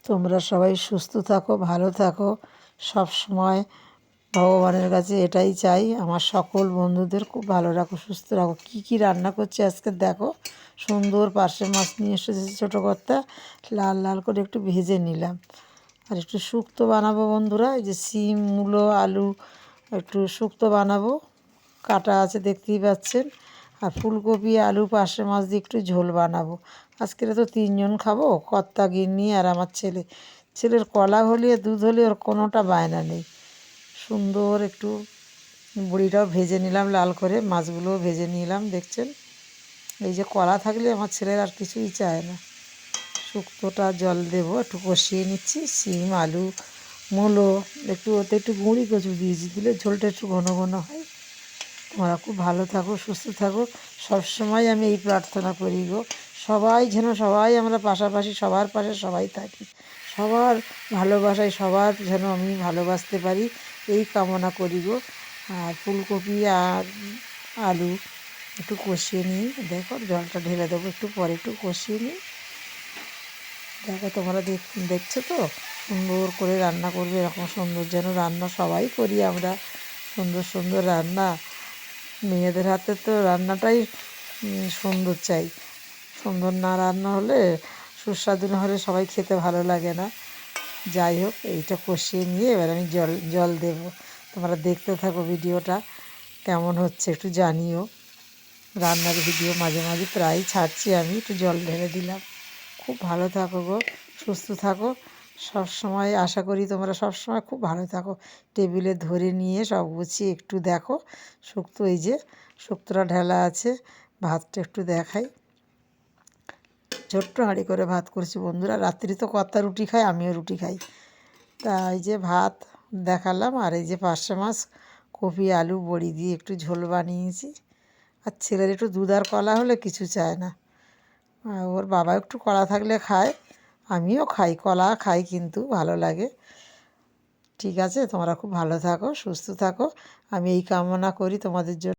তোমরা সবাই সুস্থ থাকো, ভালো থাকো। সব সময় ভগবানের কাছে এটাই চাই, আমার সকল বন্ধুদের খুব ভালো রাখো, সুস্থ রাখো। কী কী রান্না করছি আজকে দেখো। সুন্দর পার্শে মাছ নিয়ে এসেছে ছোটো কর্তা, লাল লাল করে একটু ভেজে নিলাম। আর একটু শুক্তো বানাবো বন্ধুরা, এই যে সিম, মূলো, আলু একটু শুক্তো বানাবো, কাটা আছে দেখতেই পাচ্ছেন। আর ফুলকপি, আলু, পার্শে মাছ দিয়ে একটু ঝোল বানাবো। আজকে তো 3জন খাবো, কর্তা, গিন্নি আর আমার ছেলে। ছেলের কলা হলে দুধ হলে ওর কোনোটা বায়না নেই। সুন্দর একটু বড়িটাও ভেজে নিলাম লাল করে, মাছগুলোও ভেজে নিলাম দেখছেন। এই যে কলা থাকলে আমার ছেলের আর কিছুই চায় না। শুক্তোটা জল দেবো, একটু কষিয়ে নিচ্ছি। সিম, আলু, মূলো একটু, ওতে একটু গুঁড়ি কচু দিয়েছি, দিলে ঝোলটা একটু ঘন ঘন হয়। তোমরা খুব ভালো থাকো, সুস্থ থাকো। সবসময় আমি এই প্রার্থনা করি গো, সবাই যেন, সবাই আমরা পাশাপাশি, সবার পাশে সবাই থাকি, সবার ভালোবাসায় সবার যেন আমি ভালোবাসতে পারি, এই কামনা করি গো। আর ফুলকপি আর আলু একটু কষিয়ে নিই, দেখো জলটা ঢেলে দেবো একটু পরে, একটু কষিয়ে নিই। দেখো তোমরা দেখছো তো, সুন্দর করে রান্না করবে, এরকম সুন্দর যেন রান্না সবাই করি আমরা, সুন্দর সুন্দর রান্না। মেয়েদের হাতে তো রান্নাটাই সুন্দর চাই, সুন্দর না রান্না হলে, সুস্বাদু না হলে সবাই খেতে ভালো লাগে না। যাই হোক, এইটা কষিয়ে নিয়ে এবার আমি জল দেব। তোমরা দেখতে থাকো ভিডিওটা কেমন হচ্ছে একটু জানিও। রান্নার ভিডিও মাঝে মাঝে প্রায় ছাড়ছি আমি, একটু জল ঢেলে দিলাম। খুব ভালো থাকো গো, সুস্থ থাকো। সব সময় আশা করি তোমরা সব সময় খুব ভালো থাকো। টেবিলে ধরে নিয়ে সব গুছিয়ে একটু দেখো শুক্তো, এই যে শুক্তোটা ঢালা আছে। ভাতটা একটু দেখাই, ছোট্ট হাঁড়ি করে ভাত করছি বন্ধুরা। রাত্রি তো কর্তা রুটি খায়, আমিও রুটি খাই। তা এই যে ভাত দেখালাম, আর এই যে পার্শে মাছ, কপি, আলু, বড়ি দিয়ে একটু ঝোল বানিয়েছি। আর ছেলের একটু দুধ আর কলা হলে কিছু চায় না। ওর বাবা একটু কলা থাকলে খায়, আমিও খাই, কলা খাই, কিন্তু ভালো লাগে। ঠিক আছে, তোমরা খুব ভালো থাকো, সুস্থ থাকো, আমি এই কামনা করি তোমাদের জন্য।